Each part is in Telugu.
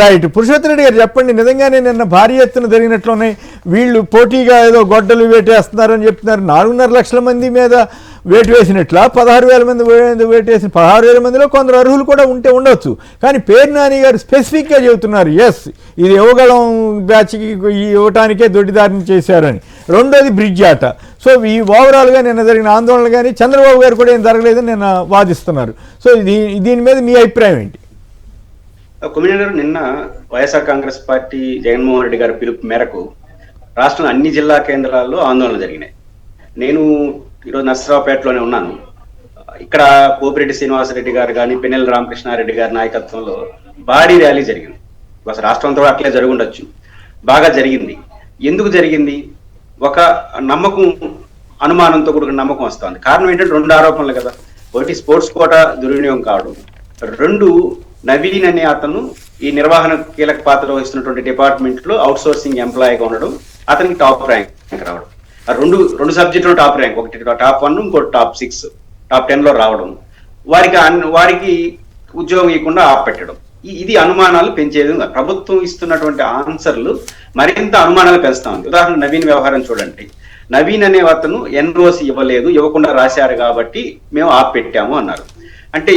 రైట్. పురుషోత్తమ రెడ్డి గారు చెప్పండి, నిజంగానే నిన్న భారీ ఎత్తున జరిగినట్లున్నాయి. వీళ్ళు పోటీగా ఏదో గొడ్డలు వేటేస్తున్నారని చెప్తున్నారు. 4.5 లక్షల మంది మీద వేటు వేసినట్లా 16,000 మంది వేటు వేసిన 16,000 మందిలో కొందరు అర్హులు కూడా ఉండొచ్చు. కానీ పేరు నాని గారు స్పెసిఫిక్గా చెబుతున్నారు, ఎస్ ఇది యువగళం బ్యాచ్కి ఇవ్వటానికే దొడ్డిదారిని చేశారని. రెండోది బ్రిడ్జ్ ఆట. సో ఈ ఓవరాల్గా నిన్న జరిగిన ఆందోళన కానీ చంద్రబాబు గారు కూడా ఏం జరగలేదని నిన్న వాదిస్తున్నారు. సో దీని మీద మీ అభిప్రాయం ఏంటి? కొమ్మినేని గారు, నిన్న వైఎస్ఆర్ కాంగ్రెస్ పార్టీ జగన్మోహన్ రెడ్డి గారి పిలుపు మేరకు రాష్ట్రంలో అన్ని జిల్లా కేంద్రాల్లో ఆందోళనలు జరిగినాయి. నేను ఈరోజు నర్సరావుపేటలోనే ఉన్నాను. ఇక్కడ కోపిరెడ్డి శ్రీనివాసరెడ్డి గారు కానీ పెన్నెల రామకృష్ణారెడ్డి గారి నాయకత్వంలో భారీ ర్యాలీ జరిగింది. అసలు రాష్ట్రంతో అట్లే జరుగుండొచ్చు, బాగా జరిగింది. ఎందుకు జరిగింది? ఒక నమ్మకం, అనుమానంతో కూడిన నమ్మకం వస్తుంది. కారణం ఏంటంటే 2 ఆరోపణలు కదా. ఒకటి, స్పోర్ట్స్ కోటా దుర్వినియోగం కావడం. 2, నవీన్ అనే అతను ఈ నిర్వహణ కీలక పాత్ర వహిస్తున్నటువంటి డిపార్ట్మెంట్ లో అవుట్ సోర్సింగ్ ఎంప్లాయీగా ఉండడం, అతనికి టాప్ ర్యాంక్ రావడం. ఆ రెండు సబ్జెక్టులో టాప్ ర్యాంక్, ఒకటి టాప్ 1, ఇంకోటి టాప్ 6, టాప్ 10 లో రావడం, వారికి ఉద్యోగం ఇవ్వకుండా ఆపెట్టడం. ఇది అనుమానాలు పెంచేది. ప్రభుత్వం ఇస్తున్నటువంటి ఆన్సర్లు మరింత అనుమానాలు పెంచుతా ఉంది. ఉదాహరణ, నవీన్ వ్యవహారం చూడండి. నవీన్ అనే అతను ఎన్ఓసి ఇవ్వలేదు, ఇవ్వకుండా రాశారు కాబట్టి మేము ఆపెట్టాము అన్నారు. అంటే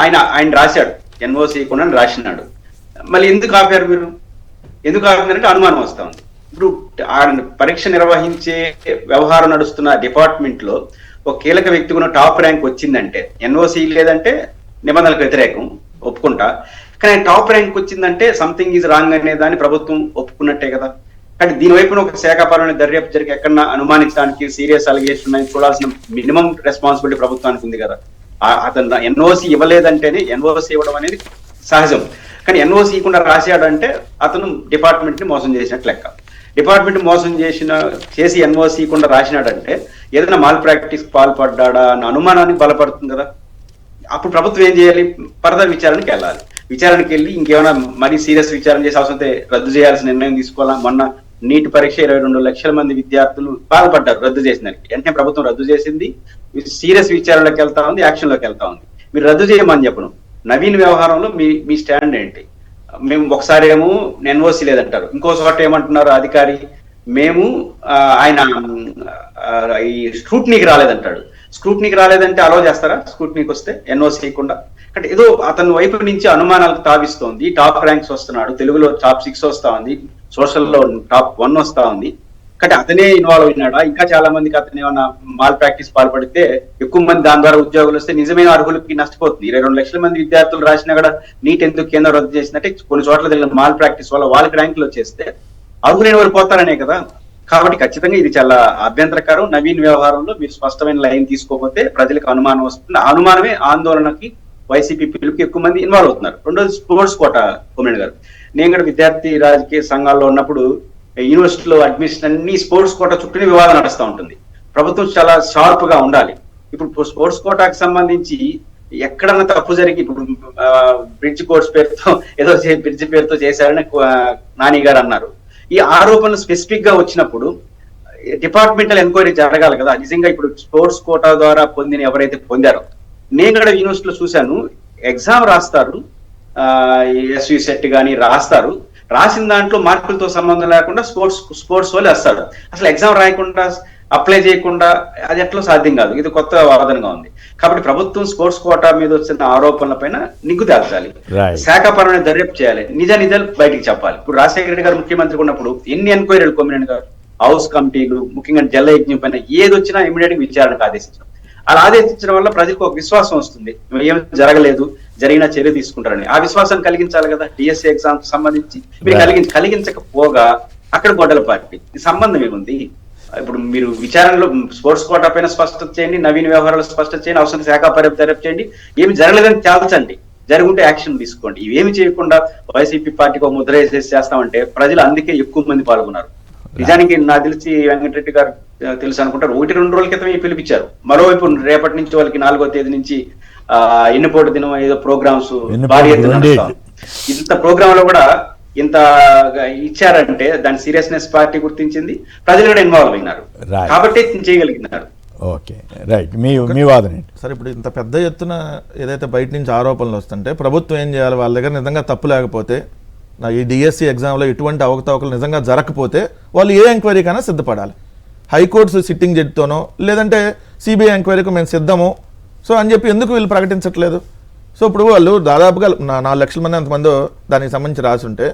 ఆయన రాశాడు, ఎన్ఓసి ఇవ్వకుండా రాసినాడు. మళ్ళీ ఎందుకు ఆపారు మీరు? ఎందుకు ఆపినారంటే అనుమానం వస్తా ఉంది. ఇప్పుడు పరీక్ష నిర్వహించే వ్యవహారం నడుస్తున్న డిపార్ట్మెంట్ లో ఒక కీలక వ్యక్తి కూడా టాప్ ర్యాంక్ వచ్చిందంటే, ఎన్ఓసి లేదంటే నిబంధనలకు వ్యతిరేకం ఒప్పుకుంటా, కానీ టాప్ ర్యాంక్ వచ్చిందంటే సంథింగ్ ఈజ్ రాంగ్ అనే దాన్ని ప్రభుత్వం ఒప్పుకున్నట్టే కదా. కానీ దీని వైపున ఒక శాఖాపరమైన దర్యాప్తు జరిగి ఎక్కడన్నా అనుమానించడానికి, సీరియస్ అలిగేషన్ ఉన్నాయని చూడాల్సిన మినిమం రెస్పాన్సిబిలిటీ ప్రభుత్వానికి ఉంది కదా. అతను ఎన్ఓసి ఇవ్వలేదంటేనే, ఎన్ఓసి ఇవ్వడం అనేది సహజం, కానీ ఎన్ఓసి ఇవ్వకుండా రాశాడంటే అతను డిపార్ట్మెంట్ ని మోసం చేసినట్టు లెక్క. డిపార్ట్మెంట్ మోసం చేసి ఎన్ఓసి ఇవ్వకుండా రాసినాడంటే ఏదైనా మాల్ ప్రాక్టీస్ పాల్పడ్డా అన్న అనుమానానికి బలపడుతుంది కదా. అప్పుడు ప్రభుత్వం ఏం చేయాలి? ఫర్దర్ విచారణకి వెళ్ళాలి. విచారణకి వెళ్ళి ఇంకేమైనా మరీ సీరియస్ విచారణ చేసి అవసరం రద్దు చేయాల్సిన నిర్ణయం తీసుకోవాలా. మొన్న నీట్ పరీక్ష 22 లక్షల మంది విద్యార్థులు బాధపడ్డారు రద్దు చేసిన దానికి. వెంటనే ప్రభుత్వం రద్దు చేసింది, సీరియస్ విచారణలోకి వెళ్తా ఉంది, యాక్షన్ లోకి వెళ్తా ఉంది. మీరు రద్దు చేయమని చెప్పను. నవీన్ వ్యవహారంలో మీ స్టాండ్ ఏంటి? మేము ఒకసారి ఏమో ఎన్ఓసి లేదంటారు, ఇంకో చోట ఏమంటున్నారు అధికారి, మేము ఆయన ఈ స్క్రూట్నీకి రాలేదంటాడు. స్క్రూట్నీకి రాలేదంటే అలౌ చేస్తారా? స్క్రూట్నీకి వస్తే ఎన్ఓసి ఇవ్వకుండా? అంటే ఏదో అతని వైపు నుంచి అనుమానాలకు తావిస్తోంది. టాప్ ర్యాంక్స్ వస్తున్నాడు, తెలుగులో టాప్ 6 వస్తా ఉంది, సోషల్లో టాప్ 1 వస్తా ఉంది. కానీ అతనే ఇన్వాల్వ్ అయినాడా? ఇంకా చాలా మందికి అతను ఏమన్నా మాల్ ప్రాక్టీస్ పాల్పడితే ఎక్కువ మంది దాని ద్వారా ఉద్యోగులు వస్తే నిజమైన అర్హులకి నష్టపోతుంది. 22 లక్షల మంది విద్యార్థులు రాసినా కూడా నీట్ ఎందుకు కేంద్రం రద్దు చేసిందంటే కొన్ని చోట్ల జరిగిన మాల్ ప్రాక్టీస్ వల్ల వాళ్ళకి ర్యాంకులు వచ్చేస్తే అర్హులైన వాళ్ళు పోతారనే కదా. కాబట్టి ఖచ్చితంగా ఇది చాలా అభ్యంతరకరం. నవీన్ వ్యవహారంలో మీరు స్పష్టమైన లైన్ తీసుకోకపోతే ప్రజలకు అనుమానం వస్తుంది. ఆ అనుమానమే ఆందోళనకి వైసీపీ పిలుపుకి ఎక్కువ మంది ఇన్వాల్వ్ అవుతున్నారు. రెండోది స్పోర్ట్స్ కోటా. కొమ్మినేని గారు, నేను కూడా విద్యార్థి రాజకీయ సంఘాల్లో ఉన్నప్పుడు యూనివర్సిటీలో అడ్మిషన్ అన్ని స్పోర్ట్స్ కోటా చుట్టూనే వివాదం నడుస్తూ ఉంటుంది. ప్రభుత్వం చాలా షార్ప్ గా ఉండాలి. ఇప్పుడు స్పోర్ట్స్ కోటాకి సంబంధించి ఎక్కడన్నా తప్పు జరిగి, ఇప్పుడు బ్రిడ్జ్ కోర్స్ పేరుతో ఏదో బ్రిడ్జ్ పేరుతో చేశారని నాని గారు అన్నారు. ఈ ఆరోపణలు స్పెసిఫిక్ గా వచ్చినప్పుడు డిపార్ట్మెంటల్ ఎంక్వైరీ జరగాలి కదా. నిజంగా ఇప్పుడు స్పోర్ట్స్ కోటా ద్వారా పొందిన ఎవరైతే పొందారో, నేను కూడా యూనివర్సిటీలో చూశాను, ఎగ్జామ్ రాస్తారు, ఎస్వి సెట్ కానీ రాస్తారు, రాసిన దాంట్లో మార్కులతో సంబంధం లేకుండా స్పోర్ట్స్ వాళ్ళు వస్తారు. అసలు ఎగ్జామ్ రాయకుండా, అప్లై చేయకుండా అది ఎట్లా సాధ్యం కాదు. ఇది కొత్త వాదనగా ఉంది. కాబట్టి ప్రభుత్వం స్పోర్ట్స్ కోటా మీద వచ్చిన ఆరోపణల పైన నిగ్గు తేల్చాలి, శాఖాపరమైన దర్యాప్తు చేయాలి, నిజాలు బయటికి చెప్పాలి. ఇప్పుడు రాజశేఖర రెడ్డి గారు ముఖ్యమంత్రి ఉన్నప్పుడు ఎన్ని ఎంక్వైరీలు కొమ్మినేని గారు, హౌస్ కమిటీలు, ముఖ్యంగా జల యజ్ఞం పైన ఏది వచ్చినా ఇమీడియట్ గా విచారణకు ఆదేశించారు. అలా ఆదేశించడం వల్ల ప్రజలకు ఒక విశ్వాసం వస్తుంది, ఏం జరగలేదు, జరిగిన చర్య తీసుకుంటారని. ఆ విశ్వాసాన్ని కలిగించాలి కదా. డిఎస్సి ఎగ్జామ్ సంబంధించి మీరు కలిగించకపోగా అక్కడ గొడవల పార్టీ సంబంధం ఏముంది? ఇప్పుడు మీరు విచారణలో స్పోర్ట్స్ కోటా పైన స్పష్టత చేయండి, నవీన్ వ్యవహారాలు స్పష్టత చేయండి, అవసరం శాఖ దర్యాప్తు చేయండి, ఏమి జరగలేదని తేల్చండి, జరుగుంటే యాక్షన్ తీసుకోండి. ఇవేమి చేయకుండా వైసీపీ పార్టీకి ఒక ముద్ర వేసేసి చేస్తామంటే ప్రజలు అందుకే ఎక్కువ మంది పాల్గొన్నారు. నిజానికి నాకు తెలిసి వెంకటరెడ్డి గారు తెలుసు అనుకుంటారు, 1-2 రోజుల క్రితం పిలిపించారు. మరోవైపు రేపటి నుంచి వాళ్ళకి 4వ తేదీ నుంచి ఎన్నిపోటు దినం ఏదో ప్రోగ్రామ్స్ భారీ ఎత్తున నడుస్తాం. ఇంత ప్రోగ్రామ్ లో కూడా ఇంత ఇచ్చారంటే దాని సీరియస్నెస్ పార్టీ గుర్తించింది, ప్రజలు కూడా ఇన్వాల్వ్ అయినారు, కాబట్టి చేయగలిగినారు. Okay, right. మీ వాదన సరే. ఇప్పుడు ఇంత పెద్ద ఎత్తున ఏదైతే బయట నుంచి ఆరోపణలు వస్తుంటే ప్రభుత్వం ఏం చేయాలి? వాళ్ళ దగ్గర నిజంగా తప్పు లేకపోతే ఈ డిఎస్సి ఎగ్జామ్లో ఎటువంటి అవకతవకలు నిజంగా జరగకపోతే వాళ్ళు ఏ ఎంక్వైరీకైనా సిద్ధపడాలి. హైకోర్టు సిట్టింగ్ జడ్జితోనో లేదంటే సిబిఐ ఎంక్వైరీకి మేము సిద్ధము సో అని చెప్పి ఎందుకు వీళ్ళు ప్రకటించట్లేదు? సో ఇప్పుడు వాళ్ళు దాదాపుగా 4 లక్షల మంది అంతమందో దానికి సంబంధించి రాసుంటే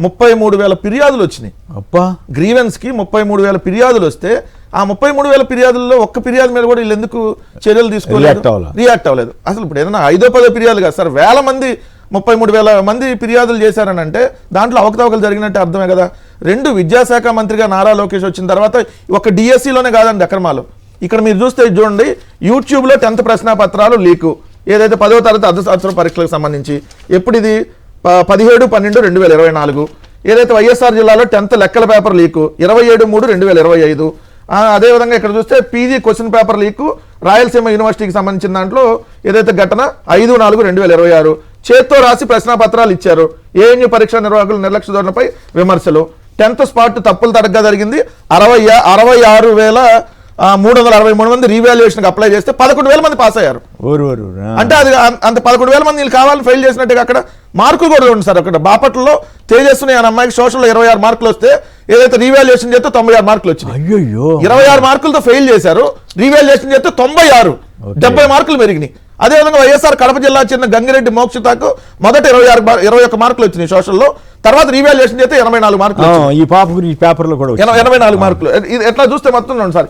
33,000 ఫిర్యాదులు వచ్చినాయి. అప్పా గ్రీవెన్స్కి 33,000 ఫిర్యాదులు వస్తే ఆ 33,000 ఫిర్యాదుల్లో ఒక్క ఫిర్యాదు మీద కూడా వీళ్ళు ఎందుకు చర్యలు తీసుకోలేదు, రియాక్ట్ అవ్వలేదు? అసలు ఇప్పుడు ఏదైనా 5-10 ఫిర్యాదులు కాదు సార్, 1000 మంది 33,000 మంది ఫిర్యాదులు చేశారని అంటే దాంట్లో అవకతవకలు జరిగినట్టు అర్థమే కదా. 2 విద్యాశాఖ మంత్రిగా నారా లోకేష్ వచ్చిన తర్వాత ఒక డిఎస్సిలోనే కాదండి అక్రమాలు. ఇక్కడ మీరు చూస్తే చూడండి, యూట్యూబ్లో 10th ప్రశ్నాపత్రాలు లీకు, ఏదైతే 10వ తరగతి అర్ధ సంవత్సరం పరీక్షలకు సంబంధించి ఎప్పుడు ఇది 17/12/2024, ఏదైతే వైఎస్ఆర్ జిల్లాలో 10th లెక్కల పేపర్ లీకు 27/3/2025. అదేవిధంగా ఇక్కడ చూస్తే PG question paper leak Rayalaseema యూనివర్సిటీకి సంబంధించిన దాంట్లో ఏదైతే ఘటన 5/4/2026 చేత్తో రాసి ప్రశ్నాపత్రాలు ఇచ్చారు. ఏఎన్యూ పరీక్ష నిర్వాహకులు నిర్లక్ష్య ధోరణిపై విమర్శలు. 10th స్పాట్ తప్పులు తడగ్గా జరిగింది. 66,363 మంది రీవాల్యుయేషన్కి అప్లై చేస్తే 11,000 మంది పాస్ అయ్యారు. అంటే అది అంత 11,000 మంది వీళ్ళు కావాలని ఫెయిల్ చేసినట్టుగా అక్కడ మార్కులు కూడా ఉంది సార్. అక్కడ బాపట్లలో తేజస్సుని అనే అమ్మాయికి సోషల్లో 26 మార్కులు వస్తే ఏదైతే రీవాల్యుయేషన్ చేస్తే 96 మార్కులు వచ్చినాయి. 26 మార్కులతో ఫెయిల్ చేశారు, రీవాల్యుయేషన్ చేస్తే 96, 70 మార్కులు పెరిగినాయి. అదేవిధంగా వైఎస్ఆర్ కడప జిల్లా చెందిన గంగిరెడ్డి మోక్షితకు మొదట 21 మార్కులు వచ్చినాయి సోషల్లో, తర్వాత రీవాల్యుయేషన్ చేస్తే 84 మార్కులు. ఈ పాప గురించి పేపర్లో కూడా 84 మార్కులు. ఎట్లా చూస్తే మొత్తం సార్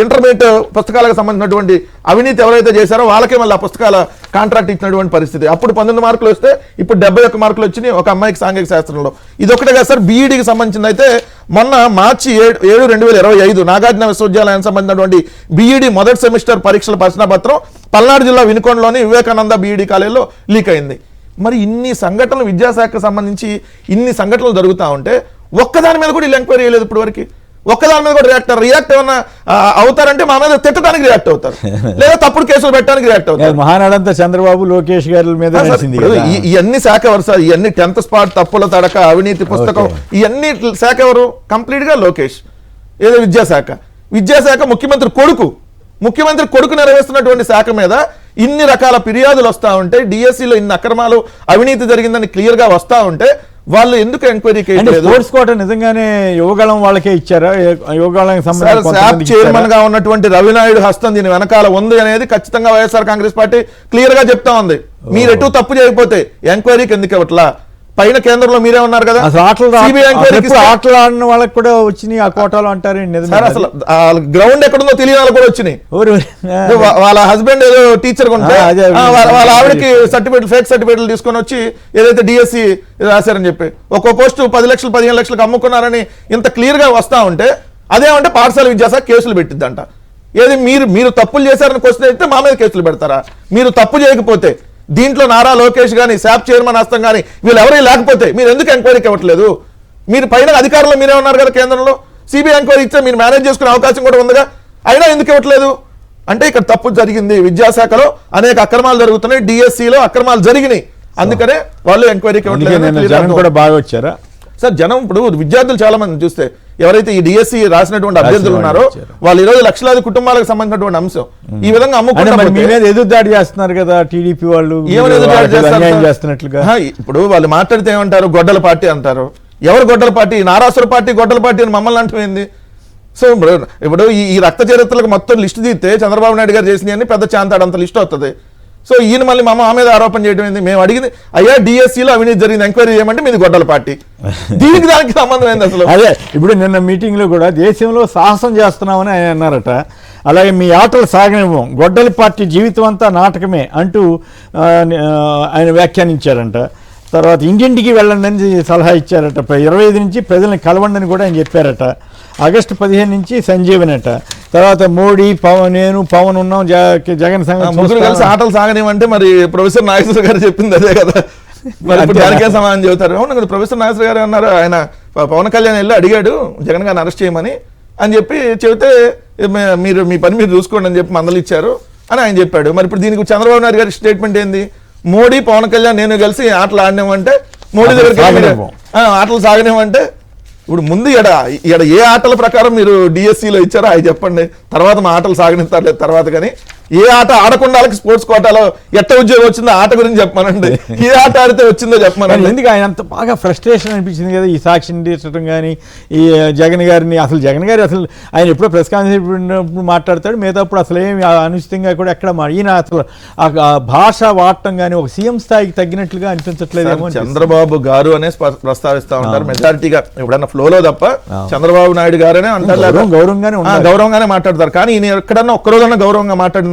ఇంటర్మీడియట్ పుస్తకాలకు సంబంధించినటువంటి అవినీతి ఎవరైతే చేశారో వాళ్ళకే మళ్ళీ ఆ పుస్తకాల కాంట్రాక్ట్ ఇచ్చినటువంటి పరిస్థితి. అప్పుడు 19 మార్కులు వస్తే ఇప్పుడు 71 మార్కులు వచ్చినాయి ఒక అమ్మాయికి సాంఘిక శాస్త్రంలో. ఇది ఒకటే కదా సార్, బీఈడీకి సంబంధించింది అయితే మొన్న మార్చి 7, 2025 నాగార్జున విశ్వవిద్యాలయానికి సంబంధించినటువంటి బీఈడీ మొదటి సెమిస్టర్ పరీక్షల ప్రశ్నపత్రం పల్నాడు జిల్లా వినుకొండలోని వివేకానంద బీఈడీ కాలేజీలో లీక్ అయింది. మరి ఇన్ని సంఘటనలు విద్యాశాఖకు సంబంధించి ఇన్ని సంఘటనలు జరుగుతూ ఉంటే ఒక్కదాని మీద కూడా వీళ్ళు ఎంక్వైరీ చేయలేదు ఇప్పటి వరకు. ఒక్కదాని మీద కూడా రియాక్ట్ ఏమన్నా అవుతారంటే మా మీద తిట్టడానికి రియాక్ట్ అవుతారు, లేదా తప్పుడు కేసులు పెట్టడానికి రియాక్ట్ అవుతారు. మహానాడంతా చంద్రబాబు లోకేష్ గారి మీద ఇవన్నీ శాఖ ఎవరు సార్? ఇవన్నీ 10th స్పాట్ తప్పుల తడక అవినీతి పుస్తకం ఇవన్నీ శాఖ ఎవరు? కంప్లీట్ గా లోకేష్. ఏదో విద్యాశాఖ ముఖ్యమంత్రి కొడుకు నెరవేరుస్తున్నటువంటి శాఖ మీద ఇన్ని రకాల ఫిర్యాదులు వస్తూ ఉంటే, డిఎస్సిలో ఇన్ని అక్రమాలు అవినీతి జరిగిందని క్లియర్ గా వస్తూ ఉంటే వాళ్ళు ఎందుకు ఎంక్వైరీకి స్పోర్ట్స్ కోట నిజంగానే యువగళం వాళ్ళకే ఇచ్చారా? యువగళం చైర్మన్ గా ఉన్నటువంటి రవినాయుడు హస్తం దీని వెనకాల ఉంది అనేది ఖచ్చితంగా వైఎస్ఆర్ కాంగ్రెస్ పార్టీ క్లియర్ గా చెప్తా ఉంది. మీరు ఎటు తప్పు చేయకపోతే ఎంక్వైరీకి ఎందుకు ఇవ్వట్లా? పైన కేంద్రంలో మీరే ఉన్నారు కదా, ఆటలు ఆడిన వాళ్ళకి కూడా వచ్చినాయి ఆ కోటాలు అంటారండి. అసలు గ్రౌండ్ ఎక్కడుందో తెలియని వాళ్ళు కూడా వచ్చినాయి. వాళ్ళ హస్బెండ్ ఏదో టీచర్ ఉంటే వాళ్ళ ఆవిడకి ఫేక్ సర్టిఫికేట్లు తీసుకొని వచ్చి ఏదైతే డిఎస్సి రాశారని చెప్పి ఒక్కో పోస్టు 10 లక్షలు 15 లక్షలకు అమ్ముకున్నారని ఇంత క్లియర్ గా వస్తా ఉంటే అదేమంటే పాఠశాల విద్యాశాఖ కేసులు పెట్టిద్దంట. ఏది మీరు తప్పులు చేశారని క్వశ్చన్ అయితే మా మీద కేసులు పెడతారా? మీరు తప్పు చేయకపోతే దీంట్లో నారా లోకేష్ గాని శాప్ చైర్మన్ హస్తం గాని వీళ్ళు ఎవరైనా లేకపోతే మీరు ఎందుకు ఎంక్వైరీకి ఇవ్వట్లేదు? మీరు పైన అధికారులు మీరే ఉన్నారు కదా కేంద్రంలో, సిబిఐ ఎంక్వైరీ ఇచ్చే మీరు మేనేజ్ చేసుకునే అవకాశం కూడా ఉందిగా, అయినా ఎందుకు ఇవ్వట్లేదు? అంటే ఇక్కడ తప్పు జరిగింది, విద్యాశాఖలో అనేక అక్రమాలు జరుగుతున్నాయి, డిఎస్సిలో అక్రమాలు జరిగినాయి, అందుకనే వాళ్ళు ఎంక్వైరీకి ఇవ్వట్లేదు. కూడా బాగా వచ్చారా సార్ జనం? ఇప్పుడు విద్యార్థులు చాలా మంది చూస్తే ఎవరైతే ఈ డిఎస్సి రాసినటువంటి అభ్యర్థులు ఉన్నారో వాళ్ళు 20 లక్షలాది కుటుంబాలకు సంబంధించినటువంటి అంశం ఈ విధంగా ఎదురుదాడి చేస్తున్నారు కదా టీడీపీ వాళ్ళు. ఏమైనా ఎదురుదాడి చేస్తున్నట్లుగా ఇప్పుడు వాళ్ళు మాట్లాడితే ఏమంటారు? గొడ్డల పార్టీ అంటారు. ఎవరు గొడ్డల పార్టీ? నారాసుర పార్టీ గొడ్డల పార్టీ అని మమ్మల్ని అంటుపోయింది. సో ఇప్పుడు ఈ రక్త చరిత్రలకు మొత్తం లిస్టు తీస్తే చంద్రబాబు నాయుడు గారు చేసినవన్నీ పెద్ద చాంతాడు అంత లిస్ట్ వస్తుంది. సో ఈయన మళ్ళీ మా మీద ఆరోపణ చేయడం ఏంది? మేము అడిగింది అయ్యా డిఎస్సిలో అవినీతి జరిగింది ఎంక్వైరీ చేయమంటే మీది గొడ్డల పార్టీ. దీనికి దానికి సంబంధం ఏంది అసలు? అదే ఇప్పుడు నిన్న మీటింగ్ లో కూడా దేశంలో సాహసం చేస్తున్నామని ఆయన అన్నారట. అలాగే మీ ఆటలు సాగనివ్వం, గొడ్డలి పార్టీ జీవితం అంతా నాటకమే అంటూ ఆయన వ్యాఖ్యానించారంట. తర్వాత ఇంటింటికి వెళ్ళండి అని సలహా ఇచ్చారట. 25 నుంచి ప్రజల్ని కలవండి అని కూడా ఆయన చెప్పారట. ఆగస్టు 15 నుంచి సంజీవనట. తర్వాత మోడీ నేను పవన్ ఉన్నాం జగన్ ముగ్గురు కలిసి ఆటలు సాగనివ్వంటే మరి ప్రొఫెసర్ నాగేశ్వర గారు చెప్పింది అదే కదా, మరి దానికే సమాధానం చెబుతారు. అవును కదా, ప్రొఫెసర్ నాగేశ్వర గారు అన్నారు ఆయన పవన్ కళ్యాణ్ వెళ్ళి అడిగాడు జగన్ గారిని అరెస్ట్ చేయమని అని చెప్పి చెబితే మీరు మీ పని మీరు చూసుకోండి అని చెప్పి మందలు ఇచ్చారు అని ఆయన చెప్పాడు. మరి ఇప్పుడు దీనికి చంద్రబాబు నాయుడు గారి స్టేట్మెంట్ ఏంది? మోడీ పవన్ కళ్యాణ్ నేను కలిసి ఆటలు ఆడినామంటే మోడీ దగ్గరికి ఆటలు సాగనివ్వంటే ఇప్పుడు ముందు ఎడ ఏ ఆటల ప్రకారం మీరు డిఎస్సిలో ఇచ్చారో అవి చెప్పండి, తర్వాత మా ఆటలు సాగనిస్తారు లేదు తర్వాత. కానీ ఏ ఆట ఆడకుండా వాళ్ళకి స్పోర్ట్స్ కోటాలో ఎట్ట ఉద్యోగం వచ్చిందో ఆట గురించి చెప్పమనండి, ఏ ఆట ఆడితే వచ్చిందో చెప్పమనండి. ఎందుకు ఆయన అంత బాగా ఫ్రస్ట్రేషన్ అనిపించింది కదా ఈ సాక్షిని తీర్చడం కానీ, ఈ జగన్ గారిని అసలు జగన్ గారు అసలు ఆయన ఎప్పుడో ప్రెస్ కాన్ఫరెన్స్ మాట్లాడతాడు, మిగతాప్పుడు అసలు ఏమి అనుచితంగా కూడా ఎక్కడ ఈయన అసలు ఆ భాష వాడటం కానీ ఒక సీఎం స్థాయికి తగ్గినట్లుగా అనిపించట్లేదేమో. చంద్రబాబు గారు అనే ప్రస్తావిస్తా ఉంటారు మెజారిటీగా, ఎప్పుడన్నా ఫ్లోలో తప్ప చంద్రబాబు నాయుడు గారనే అంటారు, గౌరవంగానే మాట్లాడతారు. కానీ ఈయన ఎక్కడన్నా ఒక్కరోజన్నా గౌరవంగా మాట్లాడిందా?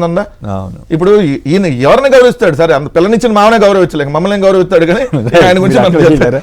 ఇప్పుడు ఈయన ఎవరిని గౌరవిస్తాడు? సరే, అంత పిల్లనిచ్చిన మామనే గౌరవించలేక మమ్మల్ని గౌరవిస్తాడు, కానీ ఆయన గురించి